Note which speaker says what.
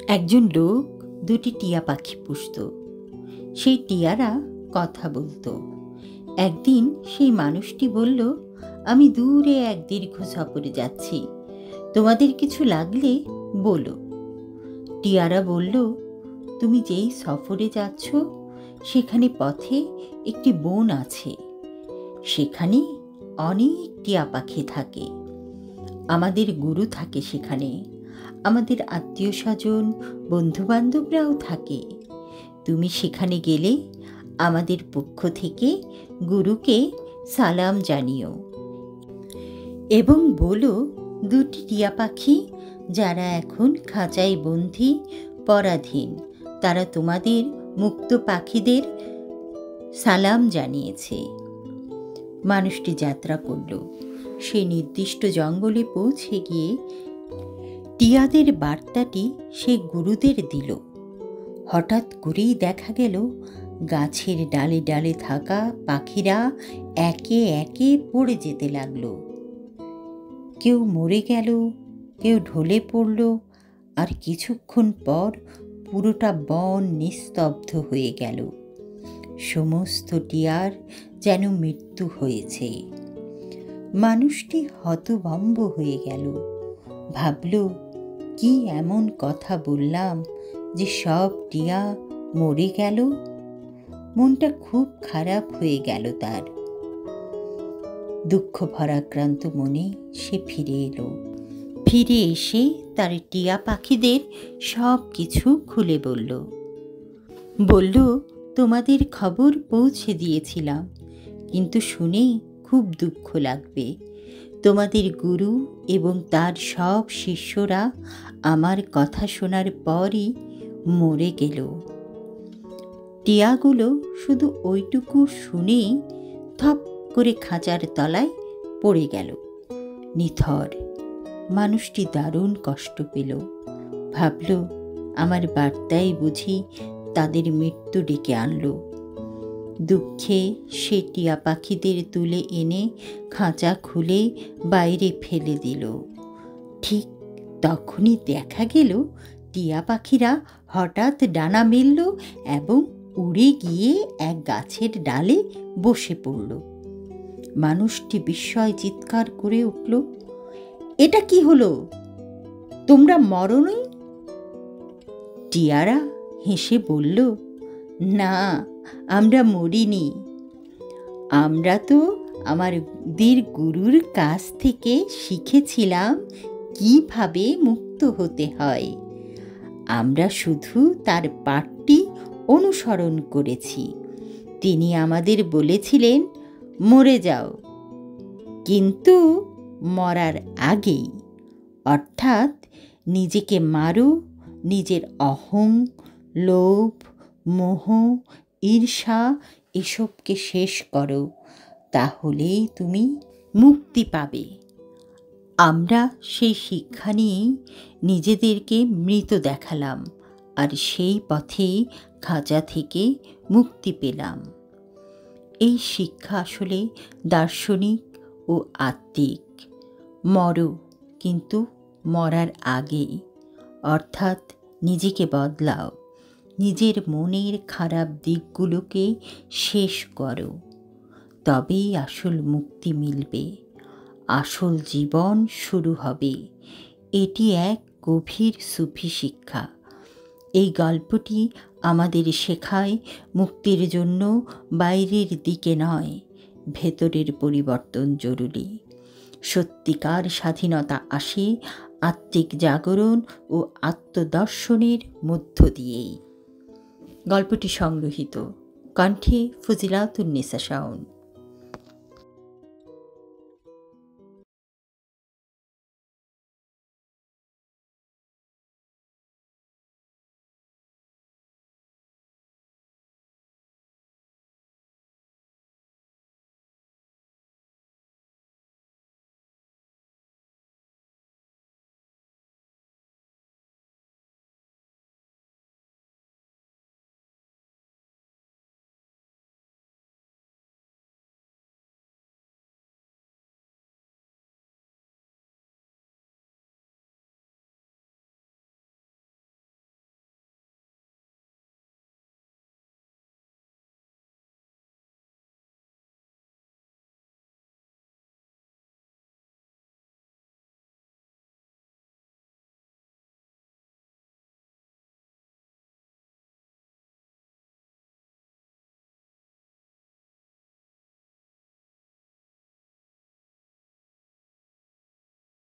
Speaker 1: একজন লোক দুটি টিয়া পাখি পুষত। সেই টিয়ারা কথা বলতো। একদিন সেই মানুষটি বলল, আমি দূরে এক দীর্ঘ সফরে যাচ্ছি, তোমাদের কিছু লাগলে বলো। টিয়ারা বলল, তুমি যেই সফরে যাচ্ছ সেখানে পথে একটি বন আছে, সেখানে অনেক টিয়া পাখি থাকে। আমাদের গুরু থাকে সেখানে, আমাদের আত্মীয় স্বজন বন্ধুবান্ধবরাও থাকে। তুমি সেখানে গেলে আমাদের পক্ষ থেকে গুরুকে সালাম জানিও এবং বলো, দুটি টিয়া পাখি যারা এখন খাঁচায় বন্দী পরাধীন, তারা তোমাদের মুক্ত পাখিদের সালাম জানিয়েছে। মানুষটি যাত্রা করল। সে নির্দিষ্ট জঙ্গলে পৌঁছে গিয়ে টিয়াদের বার্তাটি সে গুরুদের দিল। হঠাৎ করেই দেখা গেল গাছের ডালে ডালে থাকা পাখিরা একে একে পড়ে যেতে লাগলো। কেউ মরে গেল, কেউ ঢলে পড়ল, আর কিছুক্ষণ পর পুরোটা বন নিস্তব্ধ হয়ে গেল। সমস্ত টিয়ার যেন মৃত্যু হয়েছে। মানুষটি হতভম্ব হয়ে গেল। ভাবল, কি এমন কথা বললাম যে সব টিয়া মরে গেল? মনটা খুব খারাপ হয়ে গেল তার। দুঃখ ভারাক্রান্ত মনে সে ফিরে এলো। ফিরে এসে তার টিয়া পাখিদের সব কিছু খুলে বলল, তোমাদের খবর পৌঁছে দিয়েছিলাম, কিন্তু শুনে খুব দুঃখ লাগবে। তোমাদের গুরু এবং তার সব শিষ্যরা আমার কথা শোনার পরই মরে গেল। টিয়াগুলো শুধু ওইটুকু শুনেই থপ করে খাঁচার তলায় পড়ে গেল নিথর। মানুষটি দারুণ কষ্ট পেল। ভাবল, আমার বার্তাই বুঝি তাদের মৃত্যু ডেকে আনলো। দুঃখে সে টিয়া পাখিদের তুলে এনে খাঁচা খুলে বাইরে ফেলে দিল। ঠিক তখনই দেখা গেল টিয়া পাখিরা হঠাৎ ডানা মেলল এবং উড়ে গিয়ে এক গাছের ডালে বসে পড়ল। মানুষটি বিস্ময় চিৎকার করে উঠল, এটা কি হলো? তোমরা মরনি? টিয়ারা হেসে বলল, না, আমরা মরিনি। আমরা তো আমাদের গুরুর কাছ থেকে শিখেছিলাম কিভাবে মুক্ত হতে হয়। আমরা শুধু তার পাঠটি অনুসরণ করেছি। তিনি আমাদের বলেছিলেন, মরে যাও, কিন্তু মরার আগেই, অর্থাৎ নিজেকে মারো, নিজের অহং, লোভ, মোহ, ঈর্ষা এসবকে শেষ করো, তাহলেই তুমি মুক্তি পাবে। আমরা সেই শিক্ষা নিয়েই নিজেদেরকে মৃত দেখালাম, আর সেই পথেই খাঁচা থেকে মুক্তি পেলাম। এই শিক্ষা আসলে দার্শনিক ও আত্মিক। মরো, কিন্তু মরার আগেই, অর্থাৎ নিজেকে বদলাও, নিজের মনের খারাপ দিকগুলোকে শেষ করো, তবেই আসল মুক্তি মিলবে, আসল জীবন শুরু হবে। এটি এক গভীর সুফি শিক্ষা। এই গল্পটি আমাদের শেখায়, মুক্তির জন্য বাইরের দিকে নয়, ভেতরের পরিবর্তন জরুরি। সত্যিকার স্বাধীনতা আসে আত্মিক জাগরণ ও আত্মদর্শনের মধ্য দিয়েই। গল্পটি সংগৃহীত কণ্ঠে ফজিলাতুন্নেসা শাওন।